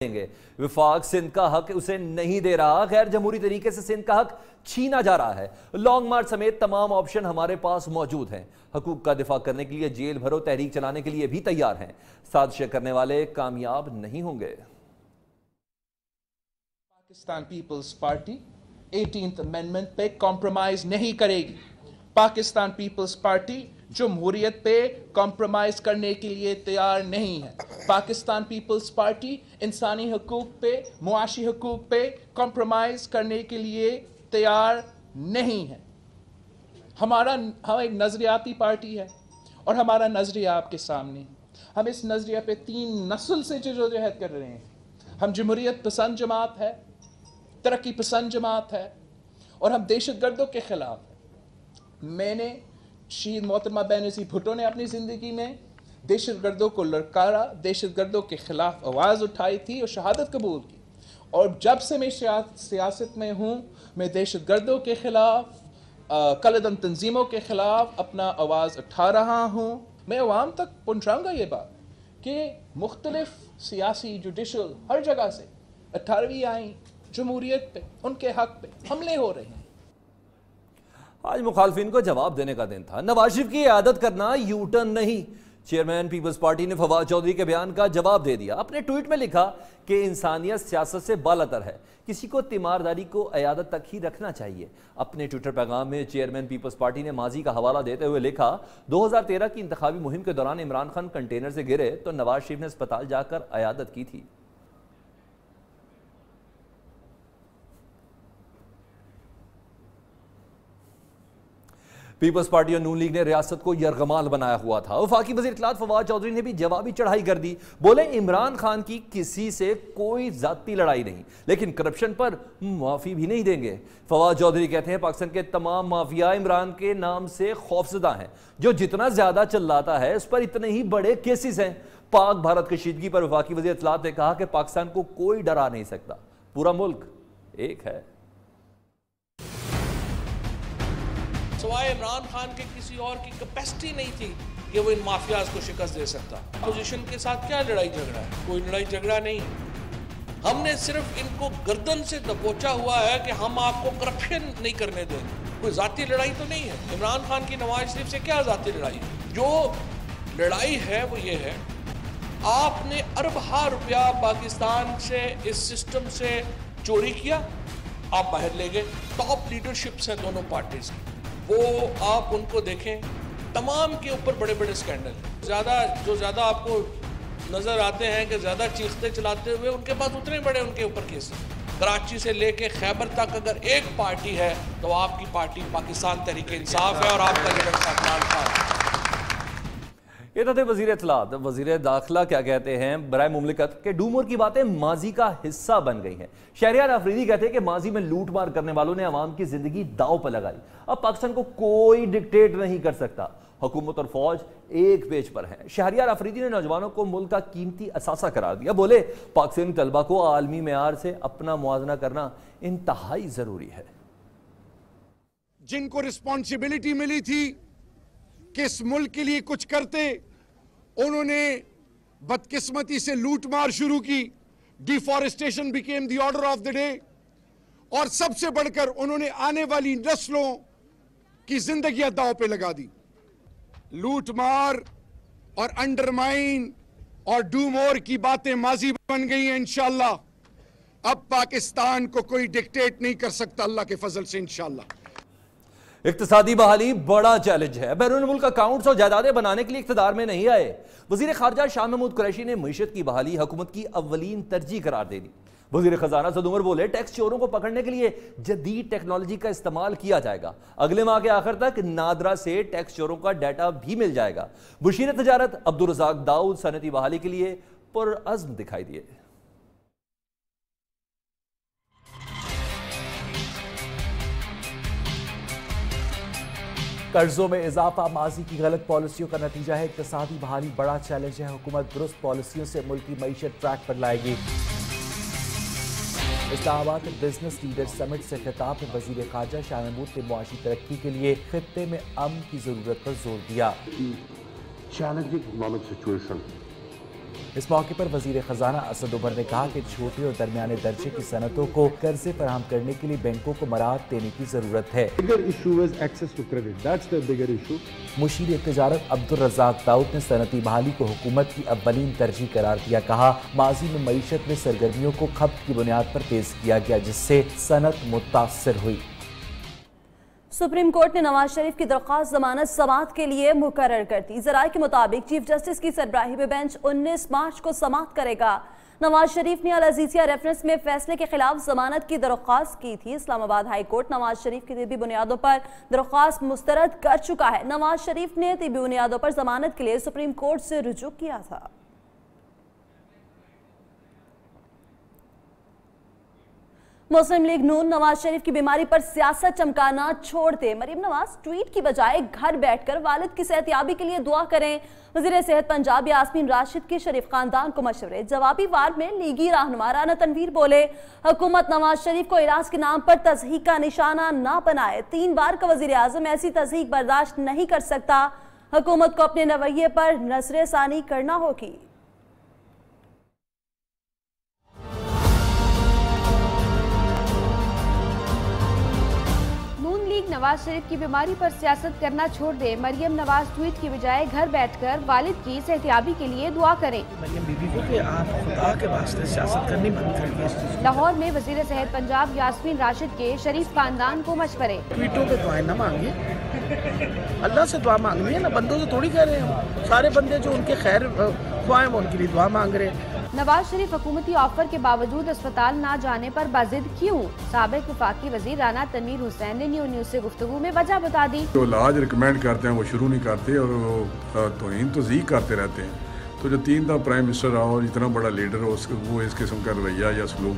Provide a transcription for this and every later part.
देंगे। विफाक सिंध का हक उसे नहीं दे रहा, गैर जमहूरी तरीके से सिंध का हक छीना जा रहा है। लॉन्ग मार्च समेत तमाम ऑप्शन हमारे पास मौजूद हैं। हकूक का दिफा करने के लिए जेल भरो तहरीक चलाने के लिए भी तैयार हैं। साजिश करने वाले कामयाब नहीं होंगे। Pakistan People's Party 18th amendment पे कॉम्प्रोमाइज नहीं करेगी। पाकिस्तान पीपल्स पार्टी जमहूरियत पे कॉम्प्रोमाइज करने के लिए तैयार नहीं है। पाकिस्तान पीपल्स पार्टी इंसानी हकूक पे, मुआशी हकूक पे कॉम्प्रोमाइज करने के लिए तैयार नहीं है। हम एक नजरियाती पार्टी है और हमारा नजरिया आपके सामने। हम इस नजरिया पे 3 नस्ल से जदोजहद कर रहे हैं। हम जमहूरियत पसंद जमात है, तरक्की पसंद जमात है और हम दहशतगर्दों के खिलाफ है। मैंने शहीद मोहतरमा बेनज़ीर भुट्टो ने अपनी ज़िंदगी में दहशतगर्दों को ललकारा, दहशतगर्दों के खिलाफ आवाज़ उठाई थी और शहादत कबूल की। और जब से मैं सियासत में हूँ, मैं दहशतगर्दों के खिलाफ, कलदम तंजीमों के खिलाफ अपना आवाज़ उठा रहा हूँ। मैं अवाम तक पहुँचाऊँगा ये बात कि मुख्तलिफ सियासी जुडिशल हर जगह से 18वीं आईन जमहूरियत पे, उनके हक पे हमले हो रहे हैं। आज मुखालफिन को जवाब देने का दिन था। नवाज शरीफ की आदत करना यू टर्न नहीं। चेयरमैन पीपल्स पार्टी ने फवाद चौधरी के बयान का जवाब दे दिया। अपने ट्वीट में लिखा कि इंसानियत सियासत से बालातर है, किसी को तीमारदारी को अयादत तक ही रखना चाहिए। अपने ट्विटर पैगाम में चेयरमैन पीपल्स पार्टी ने माजी का हवाला देते हुए लिखा, 2013 की इंतखाबी मुहिम के दौरान इमरान खान कंटेनर से गिरे तो नवाज शरीफ ने अस्पताल जाकर अयादत की थी। पीपल्स पार्टी और नून लीग ने रियासत को यरगमाल बनाया हुआ था। वफाकी वज़ीर इत्तलात फवाद चौधरी ने भी जवाबी चढ़ाई कर दी। बोले, इमरान खान की किसी से कोई जाती लड़ाई नहीं, लेकिन करप्शन पर माफी भी नहीं देंगे। फवाद चौधरी कहते हैं, पाकिस्तान के तमाम माफिया इमरान के नाम से खौफजदा हैं। जो जितना ज्यादा चिल्लाता है उस पर इतने ही बड़े केसेस हैं। पाक भारत कशीदगी पर वफाकी वज़ीर इत्तलात ने कहा कि पाकिस्तान को कोई डरा नहीं सकता, पूरा मुल्क एक है। सवाए इमरान खान के किसी और की कैपेसिटी नहीं थी कि वो इन माफियाज को शिकस्त दे सकता। अपोजिशन के साथ क्या लड़ाई झगड़ा है? कोई लड़ाई झगड़ा नहीं है। हमने सिर्फ इनको गर्दन से दबोचा हुआ है कि हम आपको करप्शन नहीं करने देंगे। कोई जाती लड़ाई तो नहीं है। इमरान खान की नवाज शरीफ से क्या जाती लड़ाई है? जो लड़ाई है वो ये है, आपने अरबा रुपया पाकिस्तान से इस सिस्टम से चोरी किया, आप बाहर ले गए। टॉप लीडरशिप्स हैं दोनों पार्टीज की, वो आप उनको देखें, तमाम के ऊपर बड़े बड़े स्कैंडल। ज़्यादा आपको नज़र आते हैं कि ज़्यादा चीखते चलाते हुए, उनके पास उतने बड़े उनके ऊपर केस हैं। कराची से लेके खैबर तक अगर एक पार्टी है तो आपकी पार्टी पाकिस्तान तहरीक इंसाफ है और आपका लीडर इमरान खान। ये तो थे वजीर इत्तलात। वजीर दाखिला क्या कहते हैं बराए मुमलिकत के डूमर की बातें माजी का हिस्सा बन गई हैं। शहरियार अफरीदी कहते हैं कि माजी में लूट मार करने वालों ने अवाम की जिंदगी दाव पर लगाई। अब पाकिस्तान को कोई डिक्टेट नहीं कर सकता। हुकूमत और फौज एक पेज पर है। शहरियार अफरीदी ने नौजवानों को मुल्क का कीमती असासा करार दिया। बोले, पाकिस्तानी तलबा को आलमी मेयार से अपना मुआवजा करना इंतहाई जरूरी है। जिनको रिस्पॉन्सिबिलिटी मिली थी कि इस मुल्क के लिए कुछ करते, उन्होंने बदकिस्मती से लूटमार शुरू की। Deforestation became the order of the day और सबसे बढ़कर उन्होंने आने वाली नस्लों की जिंदगियां दांव पे लगा दी। लूटमार और अंडरमाइन और डू मोर की बातें माजी बन गई हैं। इंशाअल्लाह अब पाकिस्तान को कोई डिक्टेट नहीं कर सकता, अल्लाह के फजल से इंशाअल्लाह। इक्तिसादी बहाली बड़ा चैलेंज है। बैरून मुल्क अकाउंट्स और जायदादें बनाने के लिए इख्तिदार में नहीं आए। वजीर खारजा शाह महमूद कुरैशी ने मईशत की बहाली हुकूमत की अव्वलीन तरजीह करार दे दी। वजीर खजाना सद उमर बोले, टैक्स चोरों को पकड़ने के लिए जदीद टेक्नोलॉजी का इस्तेमाल किया जाएगा। अगले माह के आखिर तक नादरा से टैक्स चोरों का डाटा भी मिल जाएगा। बशीर तजारत अब्दुल रज़ाक दाऊद सनती बहाली के लिए पुरअज़्म दिखाई दिए। कर्जों में इजाफा माजी की गलत पॉलिसियों का नतीजा है। इक्तिसादी बहाली बड़ा चैलेंज है। हुकूमत दुरुस्त पॉलिसियों से मुल्क की मईशत ट्रैक पर लाएगी। इस्लामाबाद में बिजनेस लीडर समिट से खिताब में वजीर खारजा शाह महमूद ने मुआशी तरक्की के लिए खित्ते में अमन की जरूरत पर जोर दिया। challenging economic situation इस मौके पर वजीर खजाना असद उमर ने कहा कि छोटे और दरमियाने दर्जे की सनतों को कर्जे फराहम करने के लिए बैंकों को मराहत देने की जरूरत है। मुशीर तिजारत अब्दुल रज़ाक दाऊद ने सनती बहाली को हुकूमत की अव्वलीन तरजीह करार दिया। कहा, माजी में मईशत में सरगर्मियों को खपत की बुनियाद पर तेज किया गया, जिससे सनत मुतासर हुई। सुप्रीम कोर्ट ने नवाज शरीफ की दरख्वास्त जमानत समाअत के लिए मुकर्रर कर दी। ज़राए के मुताबिक चीफ जस्टिस की सरबराही में बेंच 19 मार्च को समाअत करेगा। नवाज शरीफ ने अल अजीजिया रेफरेंस में फैसले के खिलाफ जमानत की दरख्वास्त की थी। इस्लामाबाद हाई कोर्ट नवाज शरीफ की तिबी बुनियादों पर दरख्वास्त मुस्तरद कर चुका है। नवाज शरीफ ने तिबी बुनियादों पर जमानत के लिए सुप्रीम कोर्ट से रुजू किया था। मुस्लिम लीग नून नवाज शरीफ की बीमारी पर सियासत चमकाना छोड़ दे। मरीम नवाज ट्वीट की बजाय घर बैठकर वालिद की सेहतयाबी के लिए दुआ करें। वज़ीर सेहत पंजाब यास्मीन राशिद की शरीफ खानदान को मशवरे। जवाबी वार में लीगी रहनुमा राना तनवीर बोले, हुकूमत नवाज शरीफ को इलाज के नाम पर तज़हीक का निशाना ना बनाए। 3 बार का वज़ीर आज़म ऐसी तज़हीक बर्दाश्त नहीं कर सकता। हुकूमत को अपने रवैये पर नज़रसानी करना होगी। नवाज शरीफ की बीमारी पर सियासत करना छोड़ दे। मरियम नवाज ट्वीट की बजाय घर बैठकर वालिद की सेहतयाबी के लिए दुआ करें। मरियम बीबी को कि आप खुदा के वास्ते सियासत करनी बंद करिए। लाहौर में वजीर सेहत पंजाब यास्मीन राशिद के शरीफ खानदान को मशवरे। ट्वीटों पे दुआएं न मांगे, अल्लाह से दुआ मांगनी है ना, बंदों से थोड़ी कह रहे हैं। सारे बंदे जो उनके खैर ख्वाह हैं उनके लिए दुआ मांग रहे हैं। नवाज शरीफ हुकूमती ऑफर के बावजूद अस्पताल ना जाने पर बाजिद क्यों? साबिक वफाकी वजीर राना तनवीर हुसैन ने न्यूज़ से गुफ्तगू में वजह बता दी। जो इलाज रिकमेंड करते हैं वो शुरू नहीं करते और वो तौहीन करते रहते हैं। तो जो 3 दफा प्राइम मिनिस्टर रहा और इतना बड़ा लीडर हो, वो इस किस्म का रवैया या सलूक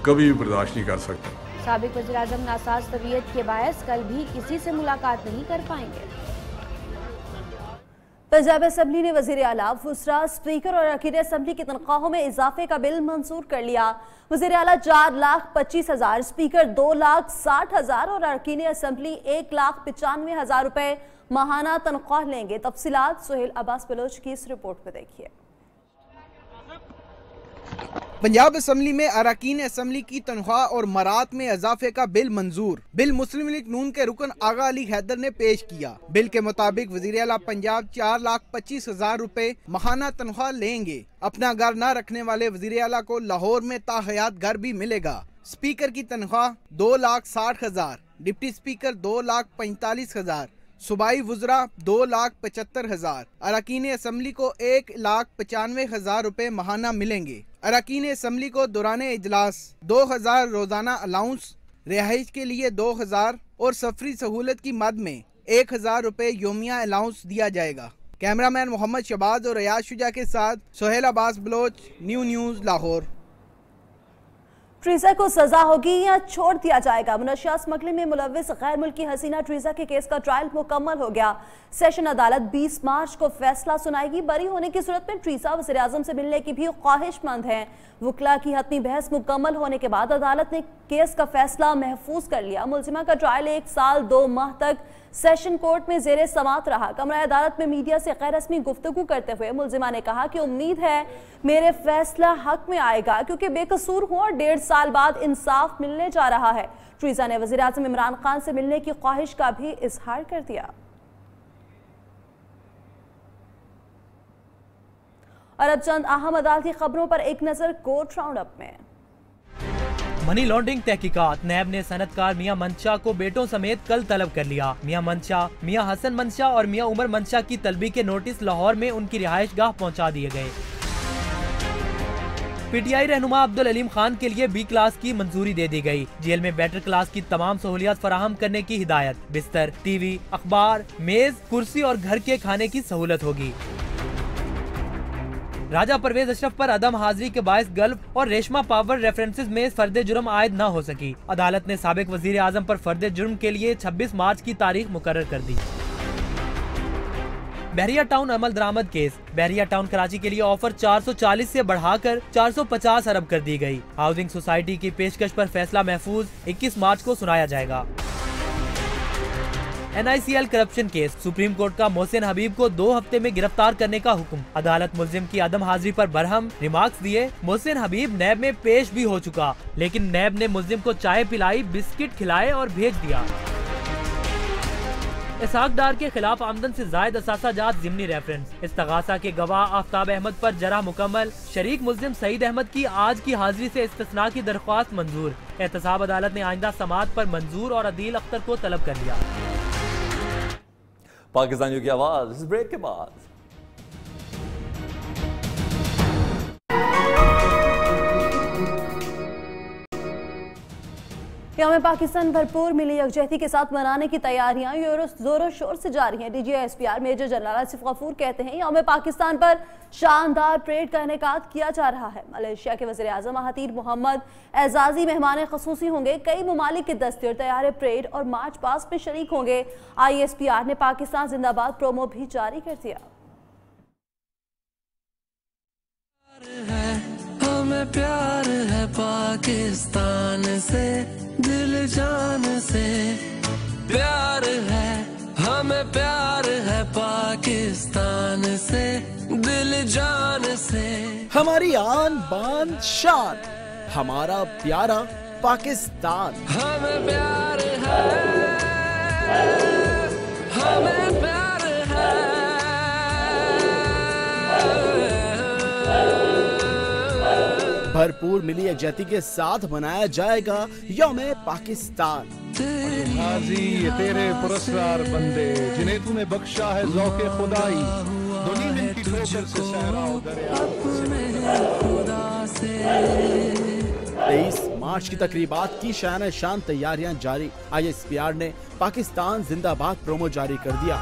कभी भी बर्दाश्त नहीं कर सकता। साबिक वज़ीर आज़म नासाज तबीयत के बायस कल भी किसी से मुलाकात नहीं कर पाएंगे। पंजाब असम्बली ने वज़ीर आला, वज़रा, स्पीकर और अरकान असम्बली की तनख्वाहों में इजाफे का बिल मंजूर कर लिया। वज़ीर आला 4,25,000, स्पीकर 2,60,000 और अरकान असम्बली 1,95,000 रुपए माहाना तनख्वाह लेंगे। तफसीलात सुहेल अब्बास बलोच की इस रिपोर्ट में देखिए। पंजाब असम्बली में अरकान असम्बली की तनख्वाह और मरात में इजाफे का बिल मंजूर। बिल मुस्लिम लीग नून के रुकन आगा अली हैदर ने पेश किया। बिल के मुताबिक वज़ीर आला पंजाब 4,25,000 रुपए माहाना तनख्वाह लेंगे। अपना घर न रखने वाले वज़ीर आला को लाहौर में ताहयात घर भी मिलेगा। स्पीकर की तनख्वाह 2,60,000, डिप्टी स्पीकर 2,45,000, सूबाई वुज़रा 2,75,000। अरकान असम्बली को 1,95,000 रुपए माहाना मिलेंगे। अरकान असम्बली को दौरान इजलास 2,000 रोजाना अलाउंस, रिहाइश के लिए 2,000 और सफरी सहूलत की मद में 1,000 रुपए योमिया अलाउंस दिया जाएगा। कैमरामैन मोहम्मद शबाज और रियाज शुजा के साथ सुहेल अब्बास बलोच, न्यूज़ लाहौर। ट्रीजा को सजा होगी या छोड़ दिया जाएगा? मुनशियात स्मगलिंग में मुलव्विस गैर मुल्की हसीना ट्रीजा के केस का ट्रायल मुकम्मल हो गया। सेशन अदालत 20 मार्च को फैसला सुनाएगी। बरी होने की सूरत में ट्रीजा वज़ीर आज़म से मिलने की भी ख्वाहिशमंद है। वकला की हतमी बहस मुकम्मल होने के बाद अदालत ने केस का फैसला महफूज कर लिया। मुलजिमा का ट्रायल 1 साल 2 माह तक सेशन कोर्ट में जेरे समात रहा। कमरा अदालत में मीडिया से गैर रस्मी गुफ्तगू करते हुए मुलजिमा ने कहा कि उम्मीद है मेरे फैसला हक में आएगा, क्योंकि बेकसूर हूं और 1.5 साल बाद इंसाफ मिलने जा रहा है। ट्रीजा ने वज़ीर आज़म इमरान खान से मिलने की ख्वाहिश का भी इजहार कर दिया। और अब चंद अहम अदालती खबरों पर एक नजर कोर्ट राउंड अप में। मनी लॉन्ड्रिंग तहकीकात। नैब ने सनतकार मियां मंशा को बेटों समेत कल तलब कर लिया। मियां मंशा, मियां हसन मंशा और मियां उमर मंशा की तलबी के नोटिस लाहौर में उनकी रिहाइश गाह पहुँचा दिए गए। पीटीआई रहनुमा अब्दुल अलीम खान के लिए बी क्लास की मंजूरी दे दी गई। जेल में बेटर क्लास की तमाम सहूलियात फराहम करने की हिदायत। बिस्तर, टीवी, अखबार, मेज, कुर्सी और घर के खाने की सहूलत होगी। राजा परवेज अशरफ पर अदम हाजिरी के बायस गल्फ और रेशमा पावर रेफरेंसेस में फर्द जुर्म आयद न हो सकी। अदालत ने साबिक वजीर आजम पर फर्द जुर्म के लिए 26 मार्च की तारीख मुकर्रर कर दी। बहरिया टाउन अमल दरामद केस। बहरिया टाउन कराची के लिए ऑफर 440 से बढ़ाकर 450 अरब कर दी गई। हाउसिंग सोसाइटी की पेशकश पर फैसला महफूज 21 मार्च को सुनाया जाएगा। NICL corruption case, supreme court का मोहसिन हबीब को 2 हफ्ते में गिरफ्तार करने का हुक्म। अदालत मुल्जिम की अदम हाजिरी पर बरहम रिमार्क्स दिए। मोहसिन हबीब नैब में पेश भी हो चुका, लेकिन नैब ने मुल्जिम को चाय पिलाई, बिस्किट खिलाए और भेज दिया। इसहाक डार के खिलाफ आमदन से जायद असासा जात ज़िमनी रेफरेंस। इस्तगासा के गवाह आफ्ताब अहमद पर जरा मुकम्मल। शरीक मुल्जिम सईद अहमद की आज की हाजिरी से इस्तिस्ना की दरख्वास्त मंजूर। एहतसाब अदालत ने आइंदा समाअत पर मंजूर और अदील अख्तर को तलब कर लिया। पाकिस्तानियों की आवाज इस ब्रेक के बाद। यौम पाकिस्तान भरपूर मिली यकजहती के साथ मनाने की तैयारियां जोरों शोर से जारी हैं। DGI-SPR major general Asif Ghafoor कहते हैं यौम पाकिस्तान पर शानदार परेड का इनेकाद किया जा रहा है। मलेशिया के वज़ीर आज़म महातीर मोहम्मद एजाजी मेहमान खसूसी होंगे। कई ममालिक के दस्ते और तैयारे परेड और मार्च पास्ट में शरीक होंगे। ISPR ने पाकिस्तान जिंदाबाद प्रोमो भी जारी कर दिया। हमें प्यार है पाकिस्तान से, दिल जान से प्यार है, हमें प्यार है पाकिस्तान से, दिल जान से। हमारी आन बान शान, हमारा प्यारा पाकिस्तान। हमें प्यार है, हमें प्यार है। भरपूर मिली यकजहती के साथ मनाया जाएगा यौम पाकिस्तान। ये तेरे पुरस्कार बंदे जिन्हें तूने बख्शा है ज़ौक़े खुदाई, दुनिया में की ठोकर से सहरा दरिया। 23 मार्च की तकरीबात की शान शान तैयारियां जारी। ISPR ने पाकिस्तान जिंदाबाद प्रोमो जारी कर दिया।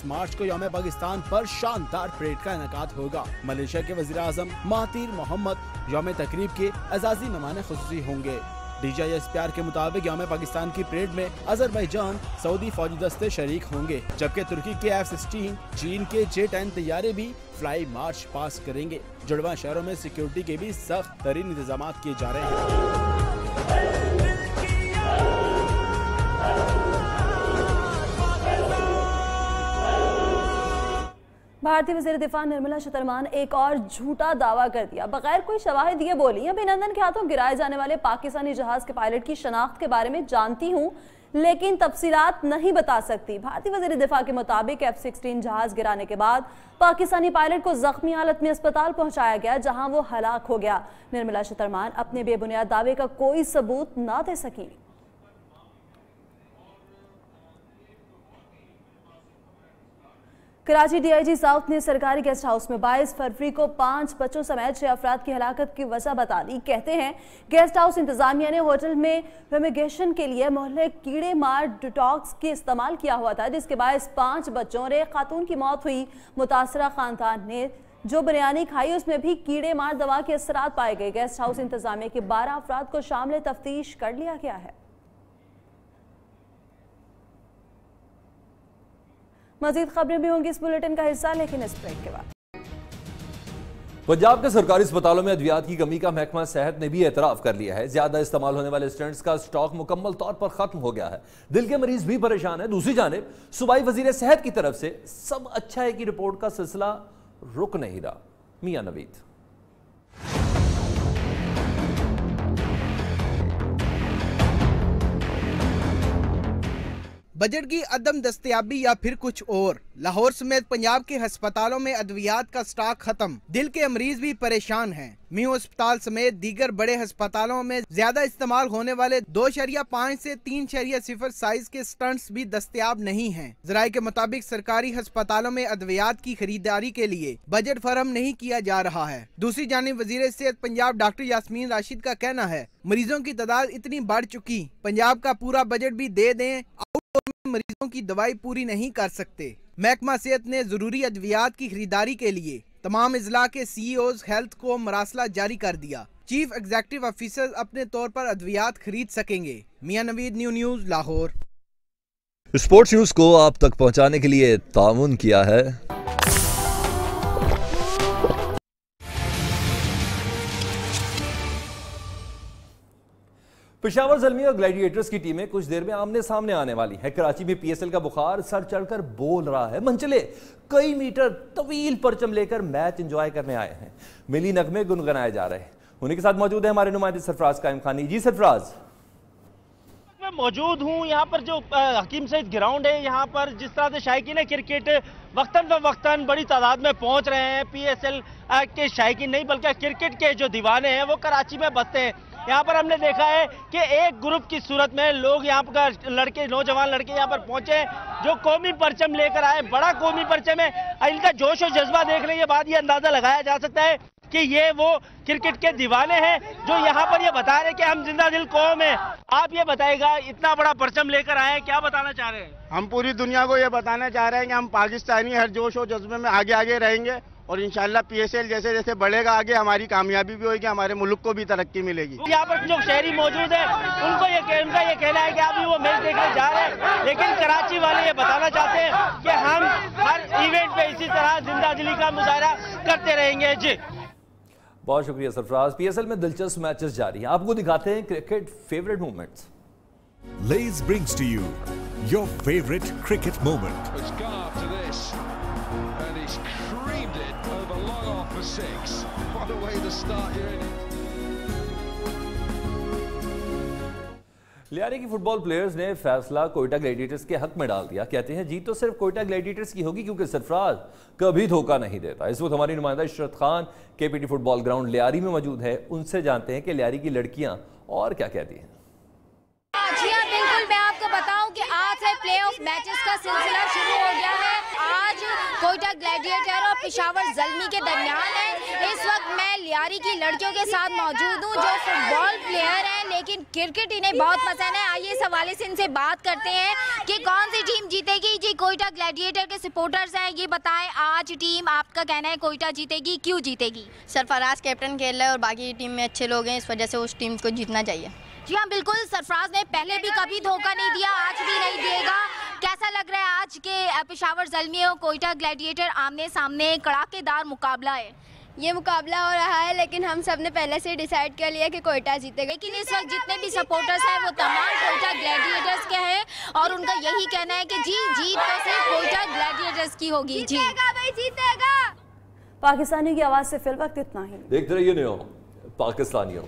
मार्च को यौम पाकिस्तान पर शानदार परेड का इनेकाद होगा। मलेशिया के वज़ीर आज़म महातीर मोहम्मद यौम तकरीब के एजाजी मेहमान खुसूसी होंगे। DGI-SPR के मुताबिक यौम पाकिस्तान की परेड में अजरबैजान सऊदी फौजी दस्ते शरीक होंगे, जबकि तुर्की के F-16, चीन के J-10 तैयारे भी फ्लाई मार्च पास करेंगे। जुड़वा शहरों में सिक्योरिटी के भी सख्त तरीन इंतजाम किए जा रहे हैं। भारतीय वज़ीर दिफा निर्मला सीतारमण एक और झूठा दावा कर दिया। बगैर कोई शवाहिद दिए बोली, अभिनंदन के हाथों गिराए जाने वाले पाकिस्तानी जहाज के पायलट की शनाख्त के बारे में जानती हूं, लेकिन तफसीलात नहीं बता सकती। भारतीय वज़ीर दिफा के मुताबिक F-16 जहाज गिराने के बाद पाकिस्तानी पायलट को जख्मी हालत में अस्पताल पहुंचाया गया, जहां वो हलाक हो गया। निर्मला सीतारमण अपने बेबुनियाद दावे का कोई सबूत न दे सकी। कराची DIG साउथ ने सरकारी गेस्ट हाउस में 22 फरवरी को 5 बच्चों समेत 6 अफराद की हलाकत की वजह बता दी। कहते हैं गेस्ट हाउस इंतजामिया ने होटल में फ्यूमिगेशन के लिए मोहल्ले कीड़े मार डिटॉक्स के इस्तेमाल किया हुआ था, जिसके बायस 5 बच्चों और एक खातून की मौत हुई। मुतासरा खानदान ने जो बिरयानी खाई उसमें भी कीड़े मार दवा के असरात पाए गए। गेस्ट हाउस इंतजामिया के 12 अफराद को शामिल तफ्तीश कर लिया गया है। मजीद खबरें भी होंगी इस बुलेटिन का हिस्सा, लेकिन इस ब्रेक के बाद। पंजाब के सरकारी अस्पतालों में अद्वियात की कमी का महकमा सेहत ने भी एतराफ कर लिया है। ज्यादा इस्तेमाल होने वाले स्टेंट्स का स्टॉक मुकम्मल तौर पर खत्म हो गया है। दिल के मरीज भी परेशान है। दूसरी जानिब सूबाई वजीर सेहत की तरफ से सब अच्छा है की रिपोर्ट का सिलसिला रुक नहीं रहा। मियां नवीद। बजट की अदम दस्तयाबी या फिर कुछ और। लाहौर समेत पंजाब के अस्पतालों में अद्वियात का स्टॉक खत्म। दिल के मरीज भी परेशान हैं। मियो अस्पताल समेत दीगर बड़े अस्पतालों में ज्यादा इस्तेमाल होने वाले 2.5 से 3.0 साइज के स्टंट्स भी दस्तयाब नहीं हैं। जराये के मुताबिक सरकारी अस्पतालों में अद्वियात की खरीदारी के लिए बजट फराहम नहीं किया जा रहा है। दूसरी जानिब वजीर सेहत पंजाब डॉक्टर यास्मीन राशिद का कहना है मरीजों की तादाद इतनी बढ़ चुकी, पंजाब का पूरा बजट भी दे दें, मरीजों की दवाई पूरी नहीं कर सकते। महकमा सेहत ने जरूरी अद्वियात की खरीदारी के लिए तमाम इजला के CEOs हेल्थ को मरासला जारी कर दिया। चीफ एग्जीक्यूटिव ऑफिसर अपने तौर पर अद्वियात खरीद सकेंगे। मियां Naveed, news, Lahore. Sports news को आप तक पहुंचाने के लिए ताउन किया है पेशावर ज़ल्मी और ग्लैडिएटर्स की टीमें कुछ देर में आमने सामने आने वाली है। कराची में PSL का बुखार सर चढ़कर बोल रहा है। मंचले कई मीटर तवील परचम लेकर मैच एंजॉय करने आए हैं। मिली नगमे गुनगुनाए जा रहे हैं। उन्हीं के साथ मौजूद है हमारे नुमाइंदे सरफराज कायम खानी। जी सरफराज। मैं मौजूद हूँ यहाँ पर जो हकीम सईद ग्राउंड है, यहाँ पर जिस तरह से शायकीन क्रिकेट वक्तन फवक्तन बड़ी तादाद में पहुँच रहे हैं। PSL के शायकीन नहीं बल्कि क्रिकेट के जो दीवाने हैं वो कराची में बसते हैं। यहाँ पर हमने देखा है कि एक ग्रुप की सूरत में लोग यहाँ पर लड़के, नौजवान लड़के यहाँ पर पहुंचे जो कौमी परचम लेकर आए। बड़ा कौमी परचम है। इनका जोश और जज्बा देखने के बाद ये अंदाजा लगाया जा सकता है कि ये वो क्रिकेट के दीवाने हैं जो यहाँ पर ये बता रहे हैं कि हम जिंदा दिल कौम है। आप ये बताएगा, इतना बड़ा परचम लेकर आए, क्या बताना चाह रहे हैं? हम पूरी दुनिया को ये बताना चाह रहे हैं कि हम पाकिस्तानी हर जोश और जज्बे में आगे आगे रहेंगे और इंशाल्लाह PSL जैसे जैसे बढ़ेगा आगे हमारी कामयाबी भी होगी, हमारे मुल्क को भी तरक्की मिलेगी। यहाँ पर जो शहरी मौजूद है उनका ये कहना है कि अभी वो मैच देखने जा रहे हैं, लेकिन कराची वाले ये बताना चाहते हैं कि हम हर इवेंट पे इसी तरह जिंदा दिली का मुजाहरा करते रहेंगे। जी बहुत शुक्रिया सरफराज। PSL में दिलचस्प मैचेस जारी हैं। आपको दिखाते हैं cricket favourite moments. Lays brings to you your favorite cricket moment. It's gone after this and he's creamed it over long off for 6. What a way to start your innings. Lyari की football players ने फैसला Quetta Gladiators के हक में डाल दिया। कहते हैं जीत तो सिर्फ कोयटा ग्लैडिएटर्स की होगी क्योंकि सरफराज कभी धोखा नहीं देता। इस वक्त हमारी नुमाइंदा Ishrat Khan KPT football ground Lyari में मौजूद है। उनसे जानते हैं कि लियारी की लड़कियां और क्या कहती हैं। जी हाँ, बिल्कुल। मैं आपको बताऊं कि आज से प्लेऑफ मैचेस का सिलसिला शुरू हो गया है। आज कोयटा ग्लैडिएटर और पेशावर ज़ल्मी के दरमियान है। इस वक्त मैं लियारी की लड़कियों के साथ मौजूद हूँ जो फुटबॉल प्लेयर हैं लेकिन क्रिकेट इन्हें बहुत पसंद है। आइए इस हवाले से इनसे बात करते हैं कि कौन सी टीम जीतेगी। जी, कोयटा ग्लैडिएटर के सपोर्टर्स हैं, ये बताएं आज टीम आपका कहना है कोयटा जीतेगी, क्यों जीतेगी? सरफराज कैप्टन खेल रहा है और बाकी टीम में अच्छे लोग हैं, इस वजह से उस टीम को जीतना चाहिए। जी हाँ, बिल्कुल। सरफराज ने पहले भी कभी धोखा नहीं दिया, आज भी नहीं देगा। कैसा लग रहा है आज के पेशावर ज़ल्मी और कोयटा ग्लैडिएटर आमने सामने कड़ाकेदार मुकाबला है? ये मुकाबला हो रहा है लेकिन हम सब ने पहले से डिसाइड कर लिया कि कोयटा जीतेगा। लेकिन इस वक्त जितने भी सपोर्टर्स हैं वो तमाम कोयटा ग्लैडिएटर्स के हैं और उनका यही कहना है कि जी जीत तो सिर्फ कोयटा ग्लैडिएटर्स की होगी। जी भाई जीतेगा। पाकिस्तानी की आवाज से फिल वक्त इतना ही। देखते रहिए पाकिस्तानियों।